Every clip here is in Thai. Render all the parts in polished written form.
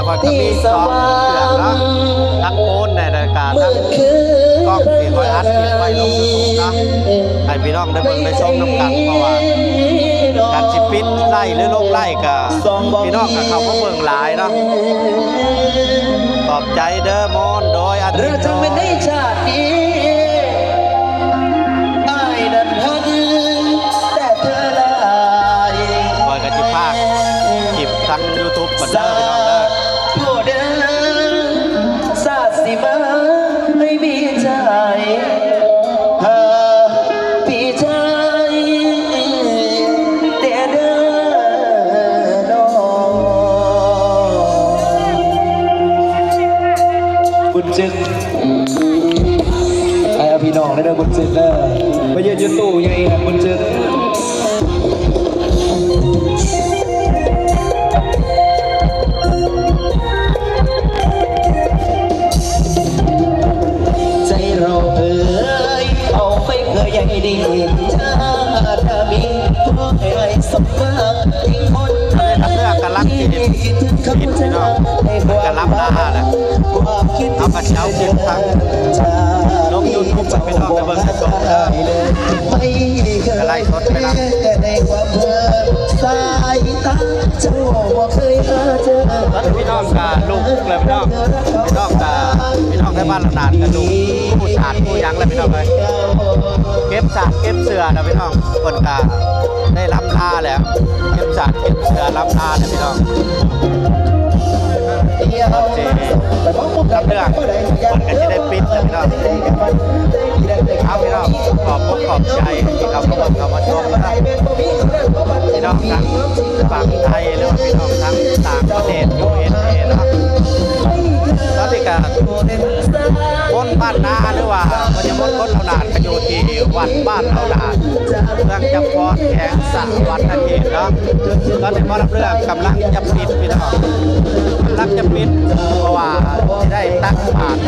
ก่อนก็มีสองเครื่องเนาะทั้งโคนในรายการทั้งกล้องที่คอยอัดคลิปไว้ลงยูทูบเนาะให้พี่น้องได้เบิ่งได้ชมน้ำกันเพราะว่าการสิปิดไล่หรือลงไล่กับพี่น้องกับเขาก็เบิ่งหลายเนาะขอบใจเด้อมอนโดยอาทิตย์จะไม่ได้ชาตินี้ไอ้ดันฮักแต่เธอได้คอยกับจิภาคคลิปทั้ง YouTube บันเทิงพี่น้องเด้อผู้เดินซาสิมาไม่มีใจพี่ใจเด้อเด้อน้องบุญจึงไอ้พี่น้องได้เด้อบุญจึงเด้อไปยืนอยู่ตู้ยังไงบุญจึงยังดีชาติมีพ่อให้สมมาทิ้งคนเพื่อกำลังกินพี่น้องกำลังล่าแหละเอากระเช้ากินทั้งลงยูทูบพี่น้องแต่เบิ่งให้ชมกระไรสดไปนะสายตาเจ้าบ่เคยหาเจอพี่น้องกับลูกเลยพี่น้องในบ้านหลังนั้นกับลูกผู้ชาติผู้ยังเลยพี่น้องเลยเก็บสัตว์เก็บเสือนะพี่น้องคนตาได้รับลาแล้วเก็บสัตว์เก็บเสือรับลาเนี่ยพี่น้องรับเรื่องคนก็จะได้ปิดนะพี่น้องเอาพี่น้องขอบใจที่เขามาชมนะพี่น้องทั้งฝั่งไทยหรือว่าพี่น้องทั้งต่างประเทศ USA นะตอนนี้ก็คนบ้านนาหรือว่ามันจะคนเราหลานก็อยู่ที่วัดบ้านเราหลานเรื่องจำพรแข็งสะวัดนาเขตเนาะตอนนี้พอรับเรื่องกำลังจะปิดพี่น้องกำลังจะปิดเพราะว่าจะได้ตักบาตร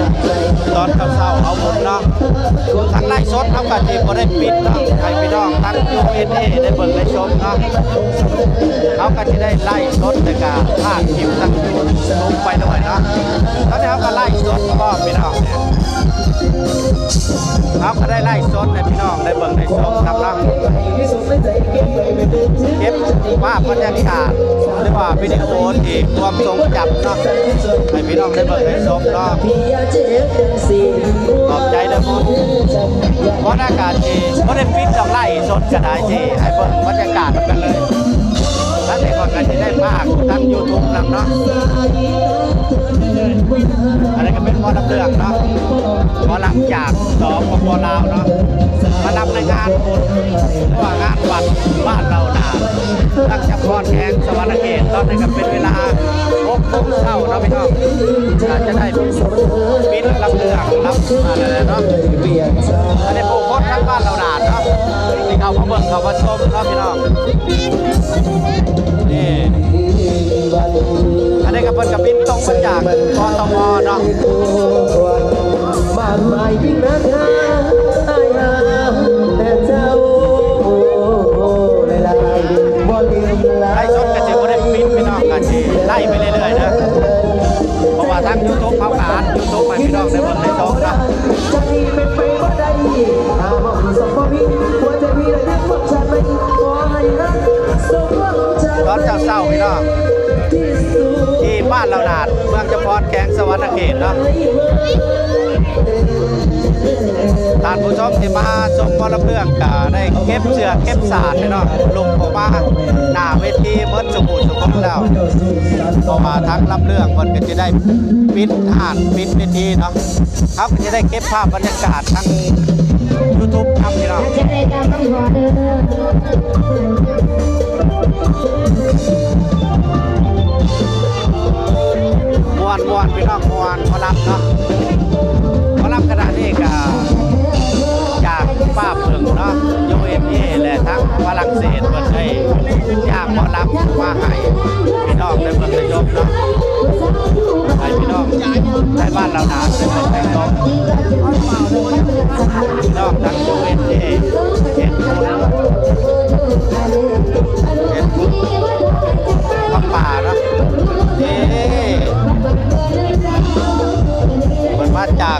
ตอนเช้าเอาบุญเนาะทั้งไล่สดทั้งการที่ก็ได้ปิดเนาะให้พี่น้องทั้ง USA ได้เบิ่งได้ชมเนาะเขาก็จะได้ไล่สดในการภาคคลิปทั้งยูทูบไปด้วยเนาะแล้วเขาก็ไล่สดก็พี่น้องเนี่ยเขาก็ได้ไล่สดในพี่น้องได้เบิ่งได้ชมครับเนาะเก็บภาพบรรยากาศหรือว่าวิดีโอที่ความทรงจำเนาะให้พี่น้องได้เบิ่งได้ชมเนาะขอบใจเด้อมดเพราะอากาศที่ไม่ได้ปิดต้องไล่สดก็ได้ที่ให้เบิ่งบรรยากาศกันเลยแล้วในคนกันจะได้ภาคทั้ง YouTube นำเนาะอะไรก็เป็นมอลำเรื่องเนาะมอลำจากสปป.ลาวเนาะมาลำในงานบุญว่างานวัดบ้านเราหนาตั้งจำพรแข่งสวรรค์เขตตอนนี้ก็เป็นเวลา6 โมงเช้าเนาะพี่น้องจะได้ปิดลำเรื่องรับอะไรเนาะอันนี้ผู้คนทั้งบ้านเราหนาเนาะที่เขามาเบิ่งเขามาชมเนาะพี่น้องนี่อันนี้ก็เป็นกับบินตรงมาจากกทมเนาะบ้านใหม่ยิ่งนักแต่เจ้าไล่ชดกันจะไม่ได้ปิดพี่น้องกันจะไล่ไปเรื่อยๆนะเพราะว่าทั้ง YouTube เขาขาด YouTube มาพี่น้องในเมืองในโซนนะตอนเช้าพี่น้องที่บ้านเราหนาดเมืองจำพรแข็งสวรรค์เขตเนาะท่านผู้ชมที่มาชมมอลำเรื่องก็ได้เก็บเสือเก็บสารเนาะลงออกมาหน้าเวทีเมื่อสมบูรณ์แล้วพอมาทั้งลำเรื่องมันก็จะได้ปิดห่านปิดเวทีเนาะครับจะได้เก็บภาพบรรยากาศทั้ง YouTube ครับพี่น้องมวนพี่น้องมวนมารับเนาะมารับขณะนี้ก็จากป้าเพิ่งเนาะUSAและทั้งฝรั่งเศสเปิดให้ยากมารับมาให้พี่น้องได้เบิ่งได้ชมเนาะให้พี่น้องในบ้านเราหนาได้เบิ่งได้ชมพี่น้องทั้ง USA เห็นบุญป่าเนาะนี่ จาก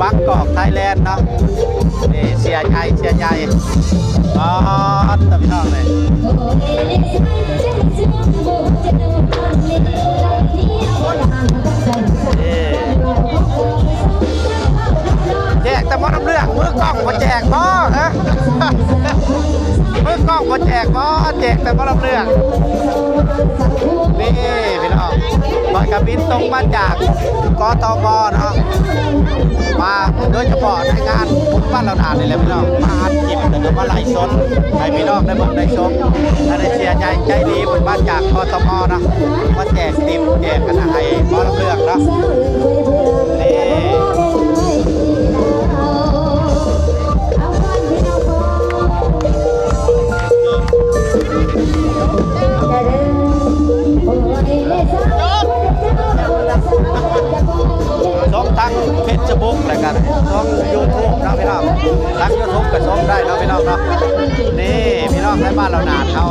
บังกอกไทยแลนด์เนาะนี่เสียใหญ่อ๋อแต่พี่น้องเลยแจกแต่มอน้ำเลือกมือกล้องมาแจกบ่ฮะมือกล้องมาแจกบ่แจกแต่มอน้ำเลือกนี่พี่น้องลอยกระบินตรงมาจากกตมเนาะมาโดยเฉพาะในงานบุญบ้านเราด่านนี่แหละพี่น้องมาอัดคลิปแต่ก็มาไล่สดให้พี่น้องได้เบิ่งได้ชมและได้เชียร์ใจดีบุญบ้านจากกตมเนาะมาแจกติ๊บแจกกันให้มอน้ำเลือกเนาะนี่ชมทั้งเฟซบุ๊กอะไรกันชมยูทูบนะพี่น้องทั้งยูทูบก็ชมได้นะพี่น้องเนาะนี่พี่น้องในบ้านเราหนาดเขา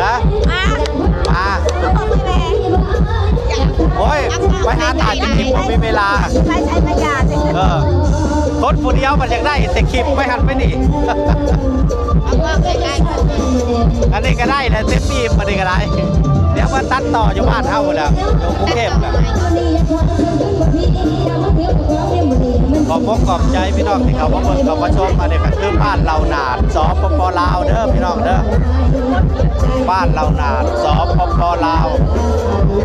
ฮะมาโอ้ยไปหาถ่ายจะคลิปผมมีเวลาคนผู้เดียวมันอยากได้แต่คลิปไม่หันไปนี่อันนี้ก็ได้แต่เซฟฟี่มาดีก็ได้เดี๋ยวมาตัดต่ออยู่บ้านเท่าแล้วอยู่กรุงเทพนะขอบใจพี่น้องที่เขามาเบิ่งเขามาชมมาเนี่ยก็คือบ้านเราหนาดสปปลาวเด้อพี่น้องเด้อบ้านเราหนาดสปปลาว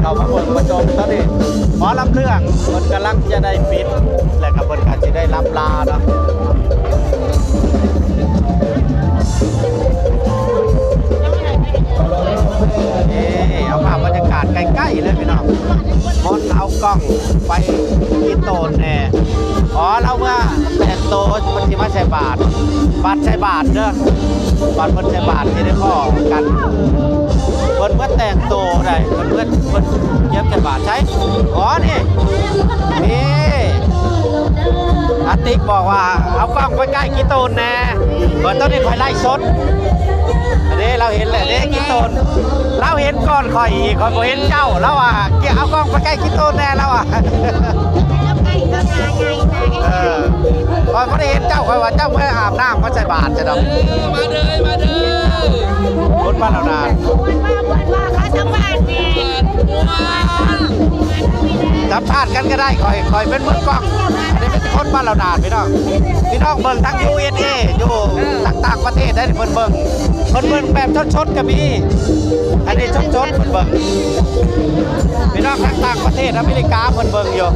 เขามาเบิ่งมาชมตอนนี้หมอลำเรื่องมันกำลังจะได้ปิดและกับคนการจะได้รับลาเนาะเอาภาพบรรยากาศใกล้ๆเลยพี่น้องมนเอากล้องไปที่โตนแน่อ๋อเราเมื่อแต่งโตมันที่มาใช้บาทใช้บาทเด้อบาทใช้บาทที่ได้พ่อกันเมื่อแต่งโตได้เมื่อเย็บใช้บาทใช้อ๋อนี่อาติ๊กบอกว่าเอากล้องไปใกล้กี่โตนแน่เมื่อต้นนี้คอยไล่สดอันนี้เราเห็นแหละนี่กี่โตนเราเห็นก่อนคอยอีกคอยบ่เห็นเจ้าแล้วอ่ะเกี่ยวเอากล้องไปใกล้กี่โตนแน่แล้วอ่ะคอยบ่ได้เห็นเจ้าคอยว่าเจ้าเมื่ออาบน้ำก็ใส่บาตรจะดอกมาเด้อคนบ้านเรานานเขาสัมภาษณ์นี่สัมภาษณ์กันก็ได้คอยเป็นมือกล้องอันนี้เป็นคนบ้านเรานานพี่น้องเบิ่งทั้ง USA อยู่ต่างประเทศได้เพิ่นเบิ่งแบบชดๆก็มีอันนี้ชดๆเพิ่นเบิ่งพี่น้องต่างประเทศอเมริกาเพิ่นเบิ่งอยู่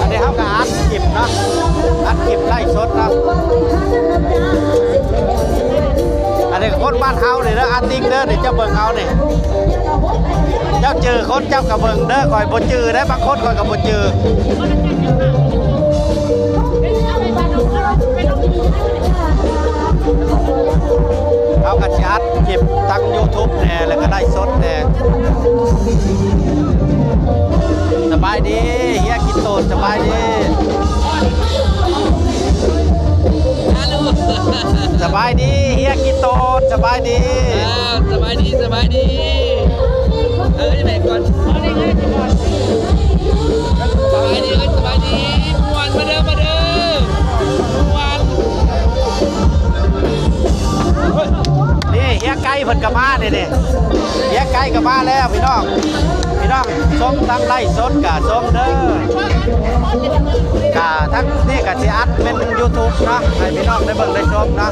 อันนี้เฮาก็อัดคลิปเนาะอัดคลิปไล่สดเนาะอันนี้คนบ้านเฮานี่เด้ออาร์ติกเด้อนี่เจ้าเบิ่งเฮานี่เจ้าเจอคนเจ้าก็เบิ่งเด้อคอยบ่จือได้บางคนคอยก็บ่จือเอากระชัดเก็บทั้ง YouTube แน่แล้วก็ได้สดแน่สบายดีเฮียกินโตนสบายดีสบายดีเฮียกินโตนสบายดีสบายดีจะแบ่งก่อนสบายดีมวนมาเด้อมวนนี่เฮียไก่เพิ่นกลับมานี่เฮียไก่กลับมาแล้วพี่น้องชมทั้งไล่สดกับชมเด้อกะทั้งนี่กะสิอัดเป็น YouTube เนาะให้พี่น้องได้เบิ่งได้ชมเนาะ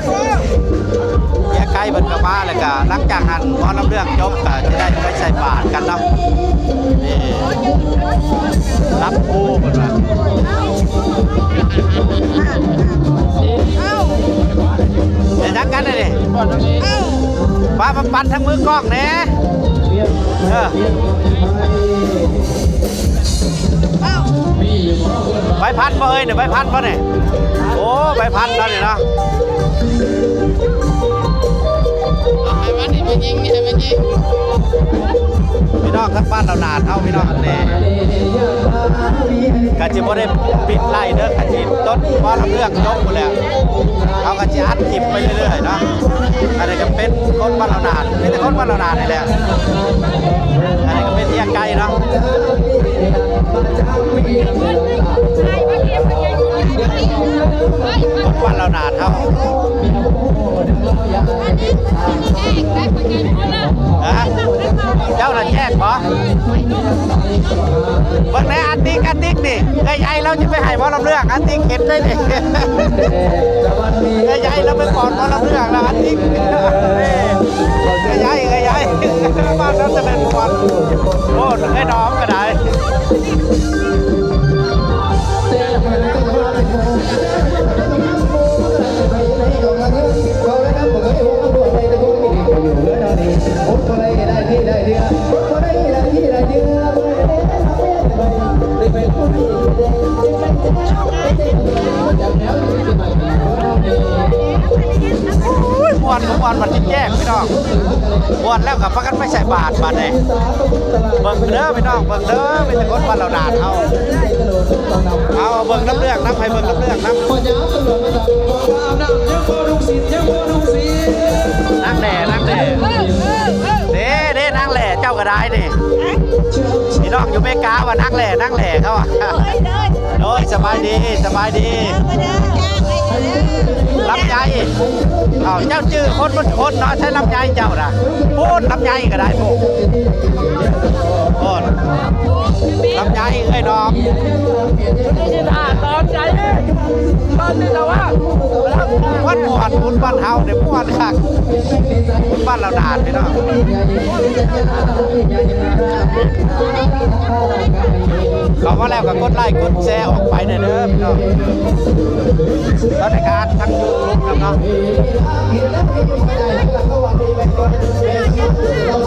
เฮียไก่เพิ่นกลับมาแล้วก็หลังจากหันพอน้ำเรื่องจบก็จะได้ไปใส่บาตรกันเนาะนี่รับผู้เพิ่นว่าเดี๋ยวนักกันเลยป้าปั่นทั้งมือกล้องแน่ใบพันบ่เอ้ยเนี่ยใบพันบ่เนี่ยโอ้ใบพันแล้วเนี่ยเนาะพี่น้องทั้งบ้านเราหนาเท่าพี่น้องเนี่ยกะจิบ่ได้ปิดไล่เด้อกะจิต้นเพราะเรื่องจบหมดแล้วเขากะจิอัดคลิปไปเรื่อยๆเนาะอันนี้ก็เป็นคน บ้านเรานานมีแต่คนบ้านเรานานนี่แหละอันนี้ก็เป็นเที่ยงไกลเนาะคนบ้านเรานานเท่าเจ้าน่ะแยกบ่เบิ่งในอันติ๊กนี่ใหญ่ๆเราจะไปให้บ่ลำเรื่องอันติ๊กเห็นได้ดิใหญ่ๆเราไปก่อนบ่ลำเรื่องแล้วอันติ๊กใหญ่บ้านเราจะเป็นก่อนโอ้ให้น้องก็ได้ม่วนมันจะแยกพี่น้องม่วนแล้วกับพักกันไม่ใส่บาทเลยเบิ่งเด้อพี่น้องเบิ่งเด้อมีแต่คนบ้านเราด่าเอาเบิ่งน้ำเรื่องน้ำให้เบิ่งน้ำเรื่องน้ำนั่งแหล่เด้นั่งแหล่เจ้าก็ได้ดิพี่น้องอยู่เมกาว่านั่งแหล่เขาอ่ะโอ้ยสบายดีลำไยเจ้าชื่อคนมันคนเนาะใช้ลำไยเจ้าน่ะพูดลำไยก็ได้พูดลำไยไอ้น้องตอนใจตอนนี้เราว่าวัดหมวดบุญบ้านเฮาเดี๋ยวม่วนคักบุญบ้านเราด่านพี่น้องเขาว่าแล้วก็กดไลค์กดแชร์ออกไปเด้อพี่น้องตอนในการทั้งยูทูบเนาะ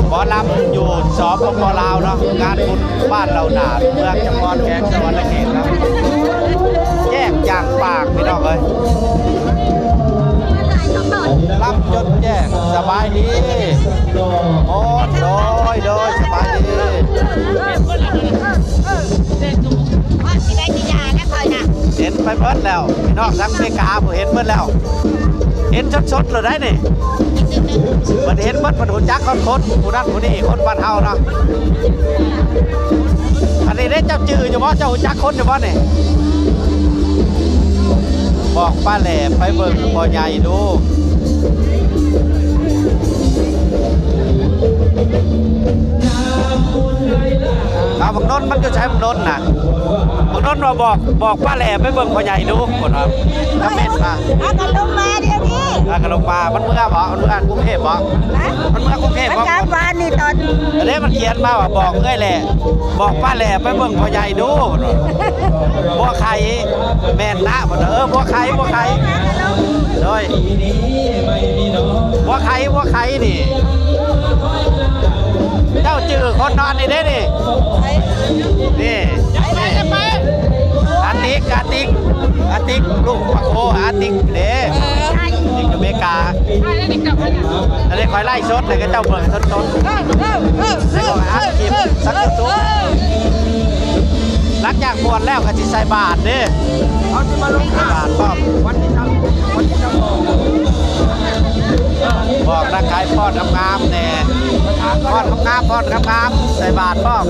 หมอลำอยู่สปป.ลาวเนาะงานบุญบ้านเราด่านเมืองจำพรแขกสวรรค์เขตนะแจ้งอย่างปากพี่น้องเลยรับจนแจ้งสบายดีโอ้โดยสบายดีเห็นไปเบิดแล้วพี่น้องทั้งเมกาผมเห็นเบิดแล้วเห็นสดๆเลยได้นี่มันเห็นเบิดมันหุ่นจักคนผู้นั้นผู้นี้คนบ้านเฮาเนาะอันนี้ได้เจ้าจื่ออยู่บ่เจ้าหุ่นจักคนอยู่บ่นี่บอกป้าแหล่ไปเบิ่งบ่ใหญ่ดูเอาบักนนมันจะใช้บักนนน่ะบักนนมาบอกป้าแหล่ไปเบิ่งพ่อใหญ่ดูคนครับก็เม็ดมากันลงมาเดี๋ยวนี้กันลงมามันเมื่อบ่มันเมื่อกรุงเทพบ่มันเมื่อกรุงเทพบ่กลับบ้านนี่ตอนนี้มันเขียนมาว่าบอกเอ้ยแหล่บอกป้าแหล่ไปเบิ่งพ่อใหญ่ดูบัวไข่แม่นนะบ่บัวไข่โดยบัวไข่นี่เจ้าจื่อคนนอนนี่เด้นี่อาติกลูกปะโคอาติกเด้นี่อยู่อเมริกาอันนี้คอยไล่ชดเลยก็เจ้าเบิ่งชดนี่ก็อาชีพสักตัวหลังจากบวชแล้วก็สิใส่บาตรเด้เขาสิมาลงบาตรป้อมวันที่ทำบอกร่างกายพอดงามๆแน่พอดงามใส่บาตรป้อม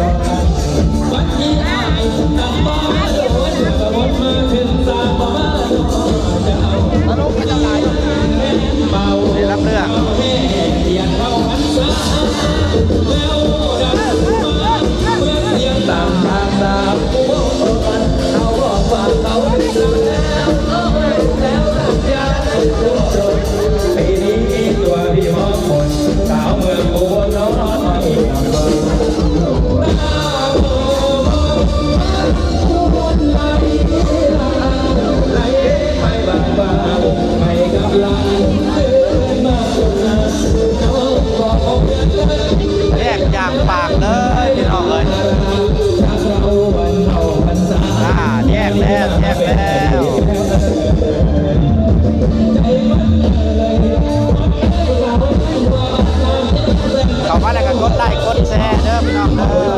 ได้รับเรื่องแยกอย่างปากเลยพี่น้องเลยแยกแล้วเข้ามาแล้วก็กดไลค์กดแชร์เด้อพี่น้องเด้อ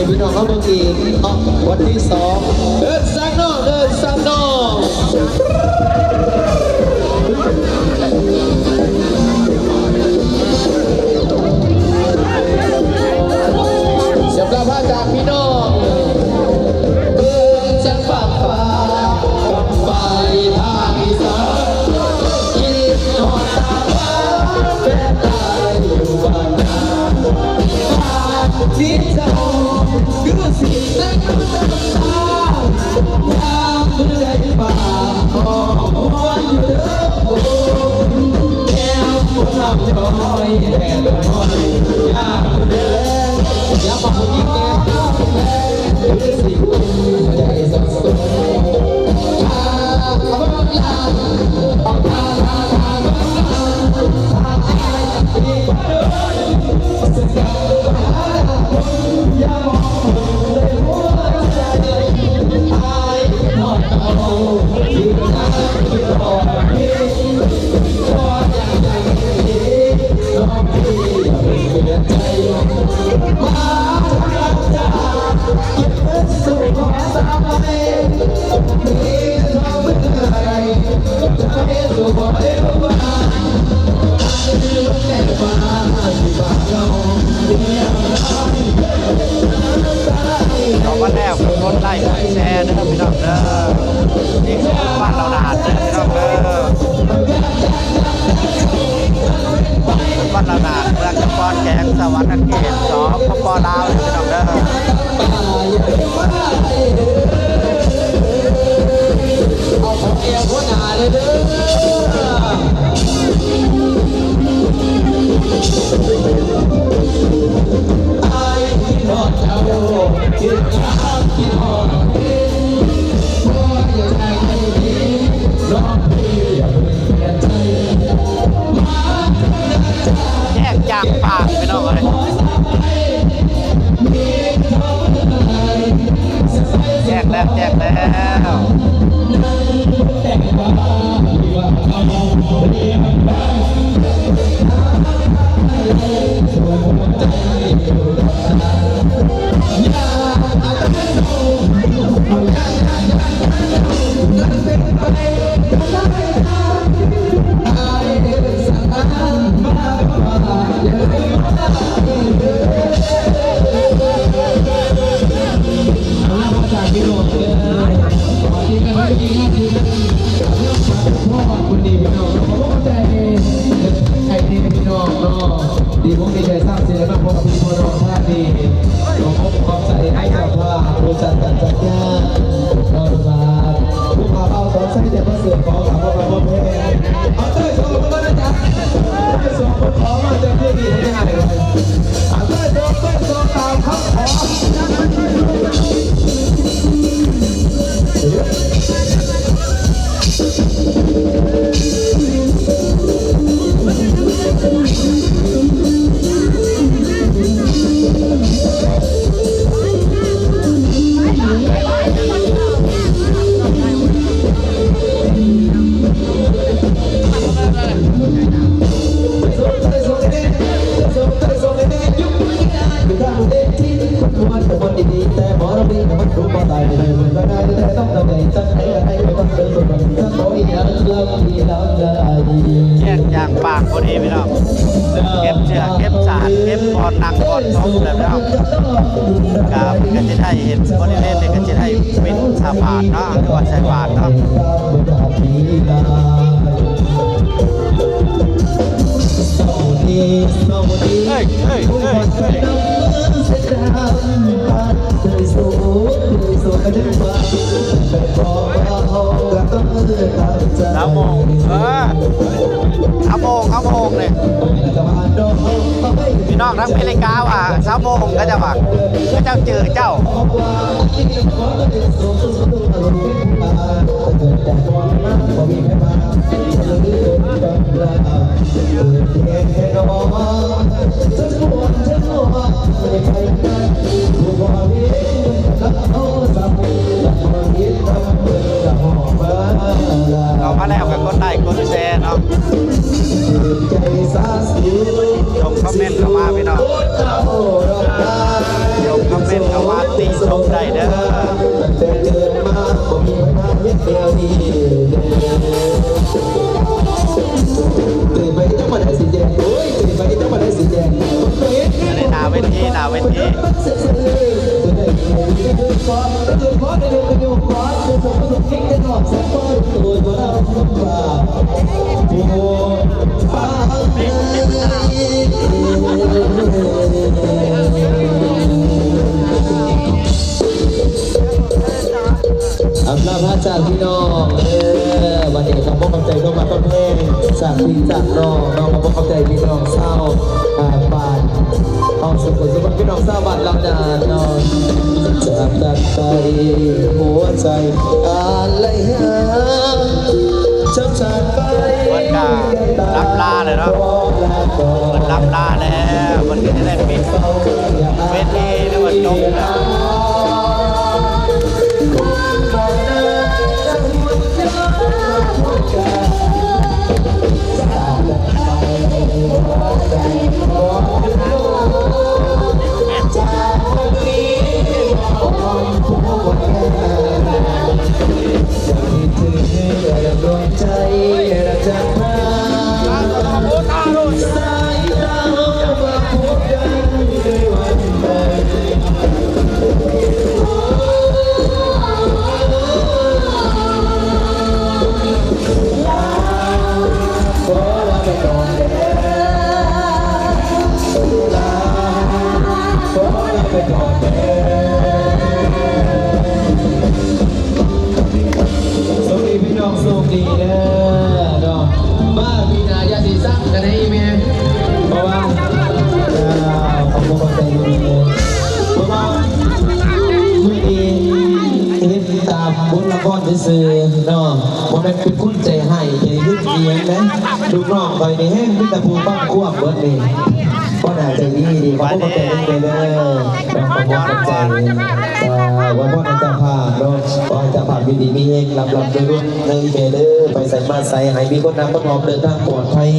พี่น้องเขาบางทีวันที่สองเดินสักน้องเดินสักน้องเสียงประพาจากพี่น้องเดินจังปากฟ้าไปทางอีสานกินนอนตาฟ้าเป็นตายอยู่บ้านนาที่เจ้าคือสิ่งนั้นตายามเมื่อใดป่าหอนอยู่เด้อแก้วคนลำย้อยแห่ลอยยามเด้อยามบอกอีกแก้วคือสิ่งใจสับสนเอาบ้างล่ะเอาทางบ้างล่ะทางไอ้ที่บ้านเสียงอย่ามองเลยหัวใจตายหอดเก่าที่นั่งคิดรอพี่รออย่างใจดีน้องพี่อย่าเปลี่ยนใจมาทักจ้าเก็บเงินสู่ขอสามใบมีทองเมื่อไรจะให้สู่ขอเอวบานที่ลูกแก่ฟ้าที่บ้านเราเราก็แล้วกดไลค์กดแชร์นะครับพี่น้องเด้อนี่คือบ้านเราด่านนะพี่น้องเด้อบ้านเราด่านเมืองนครแกงสวรรค์เขตสปลาวพี่น้องเด้อเอาของเอวหัวหน้าเลยเด้อไอ้ที่นอนเจ้าคิดงามคิดหอดเพราะอย่าใจไม่ดีร้องพี่อย่าเปลี่ยนใจมา แยกจากปากพี่น้องเลยแยกแล้วแยกแล้วดีพวกนี้ใจสร้างเสียงมาพบพี่พลท่าดีขอพบความใจให้กับว่าบริษัทการจัดงานนอนมาผู้พาเอาสอนใช้แต่มาเสือกของกับพวกเราเพลงเอาเต้ยโชว์มาแล้วจ้ะเต้ยโชว์ขอมาจะเพื่อดีได้ง่ายเลยเอาเต้ยโชว์ตามครับขแต่หมอเราดีแต่มันรู้มาตายเลยมันก็ได้แต่ต้องทำไงสักไหนอะไรไม่ต้องเดินสุดมันสักโอยยังเลิกดีแล้วได้แยกจากปากพอดีพี่น้องเก็บเชือกเก็บสารเก็บก่อนนั่งก่อนท้องแบบนี้กับก็จะได้เห็นบริเวณนี้ก็จะได้เป็นสะพานเนาะหรือว่าชายบาทเนาะเฮ้ยเฮ้ยเฮ้ยเฮ้ยเอาโมงเอาโมงเลยพี่น้องทั้งเพลิกาว่ะเช้าโมงก็จะบอกก็เจ้าเจอเจ้า มาแล้วก็กดไลค์กดแชร์เนาะชมคอมเมนต์เข้ามาพี่น้องชมคอมเมนต์เข้ามาติชมได้เด้ออันนี้หนาเวทีอำลาพระจากพี่น้องวันนี้ขอบคุณใจน้องมาต้นเพลงจากพี่จากน้องขอบคุณใจพี่น้องเศร้าบานเอาสุขสุขพี่น้องเศร้าบานลำนานนอนจากกันไปหัวใจอะไรหาจับจากไป วันการับลาเลยเนาะมันรับลาแล้วมันก็จะได้ปิดเวทีแล้วมันจบแล้ว ใจรักจากมาสายตามาพบกันในวันใดขอลาไปก่อนลาขอลาไปก่อนสวัสดีพี่น้องสวัสดีเด้อบ้าพี่นายาสีสักกันให้แม่เพราะว่าขอบคุณใจดีเพราะว่าเมื่อกี้เห็นตามบนละครซื่อเนาะว่ามันเป็นคุณใจให้ใจลึกเยียงนะลูกน้องคอยในแห้งพิตาภูบ้างควบเบิร์ดนี่ก็น่าใจดีขอบคุณใจดีเลยเด้อขอบคุณใจว่าพ่อในเจ้าภาพเนาะว่าเจ้าภาพดีๆมีเองลำโดยรุ่นในเมเดอร์ไปใส่มาใส่ให้มีคนนำต้องรอเดินทางปลอดภัย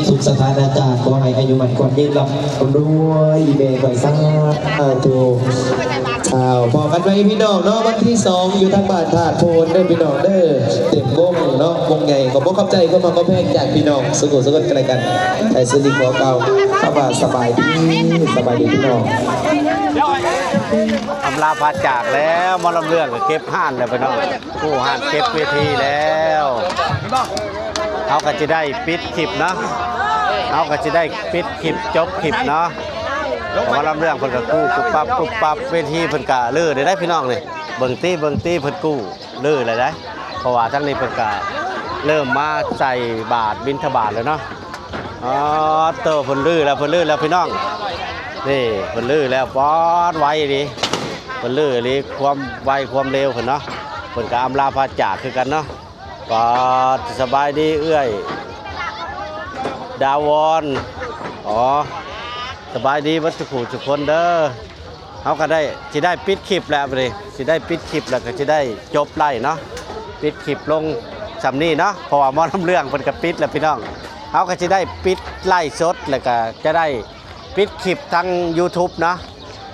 สุขสถานอากาศขอให้อายุมันคนยืนหลับคนรวยเบย์ไปซ่าถูกพอกันไปพี่น้องเนาะวันที่2อยู่ทางบ้านถาดโพนเด้อพี่น้องเด้อเต็มวงเนาะวงใหญ่ขอบคุณขอบใจก็มาก็แพงจากพี่น้องสุขกันอะไรกันไอ้สลิงของเก่าเข้ามาสบายดีพี่น้อง อำลาพาจากแล้วมอลำเรื่องก็เก็บห้านแล้วไปน้องกู้ห้านเก็บเวทีแล้วเขาก็จะได้ปิดคลิปเนาะเขาก็จะได้ปิดคลิปจบคลิปเนาะมอลำเรื่องเพิ่นก็กู้ปุ๊บปั๊บเวทีเพิ่นก็เลื่อได้พี่น้องเลยเบิ่งตี้เพิ่นกู้เลื่อเลยได้เพราะว่าทั้งนี้เพิ่นก็เริ่มมาใส่บาทบิณฑบาตแล้วเนาะอ๋อเตอเพิ่นลื่อแล้วพี่น้องนี่เพิ่นลื่อแล้วป๊อดไวดีเพิ่นลื่อดีความไวความเร็วเพิ่นเนาะเพิ่นก็อำลาพาจากคือกันเนาะป๊อดสบายดีเอื้อยดาวอนอ๋อสบายดีวัดสุขุสุคนเด้อเขาก็ได้สิได้ปิดคลิปแล้วเลยสิได้ปิดคลิปแล้วก็สิได้จบไล่เนาะปิดคลิปลงสำนี้เนาะเพราะว่าหมอลำเรื่องเพิ่นก็ปิดแล้วพี่น้องเขาก็สิได้ปิดไล่สดแล้วก็จะได้ปิดคลิปทาง YouTube เนาะ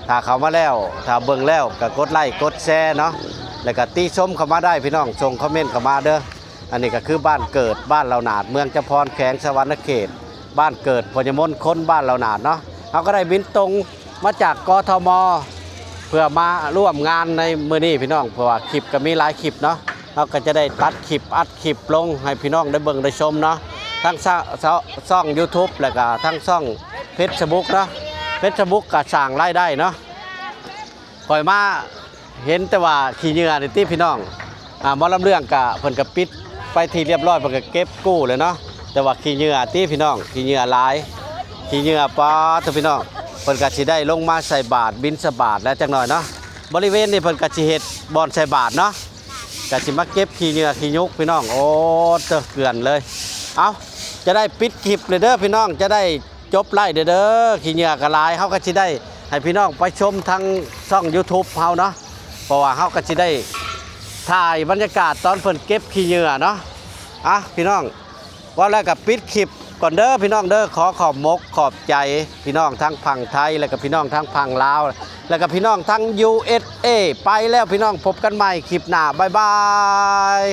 ถ้าเข้ามาแล้วถ้าเบิ่งแล้วก็กดไลค์กดแชร์เนาะแล้วก็ติชมเข้ามาได้พี่น้องส่งคอมเมนต์เข้ามาเด้ออันนี้ก็คือบ้านเกิดบ้านเราหนาดเมืองจำพรแขวงสวรรณเขตบ้านเกิดพญมลคนบ้านเราหนาดเนาะเขาก็ได้บินตรงมาจากกทมเพื่อมาร่วมงานในมื้อนี้พี่น้องเพราะว่าคลิปก็มีหลายคลิปเนาะเราก็จะได้ตัดคลิปอัดคลิปลงให้พี่น้องได้เบิ่งได้ชมเนาะทั้งช่อง YouTube แล้วก็ทั้งช่อง Facebook เนาะ Facebook ก็สร้างรายได้เนาะคอยมาเห็นแต่ว่าขี้เหงื่อนี่ติพี่น้องหมอลำเรื่องก็เพิ่นก็ปิดไปที่เรียบร้อยเพิ่นก็เก็บกู้เลยเนาะแต่ว่าขี้เหงื่อติพี่น้องขี้เหงื่อหลายขี้เหงื่อป๊อดพี่น้องเพิ่นก็สิได้ลงมาใส่บาตรบิณฑบาตแล้วจักหน่อยเนาะบริเวณนี้เพิ่นก็สิเฮ็ดบ่อนใส่บาตรเนาะก็สิมาเก็บขี้เหงื่อขี้ยุกพี่น้องโอ้เตอะเกลื่อนเลยเอาจะได้ปิดคลิปเลยเด้อพี่น้องจะได้จบไล่เด้อขี้เหงื่อก็หลายเฮาก็สิได้ให้พี่น้องไปชมทางช่อง YouTube เฮาเนาะเพราะว่าเฮาก็สิได้ถ่ายบรรยากาศตอนเพิ่นเก็บขี้เหงื่อเนาะ อ่ะพี่น้องว่าแล้วกับปิดคลิปก่อนเด้อพี่น้องเด้อขอขอบมกขอบใจพี่น้องทั้งพังไทยแล้วก็พี่น้องทั้งพังลาวแล้วก็พี่น้องทั้ง USA ไปแล้วพี่น้องพบกันใหม่คลิปหน้าบ๊ายบาย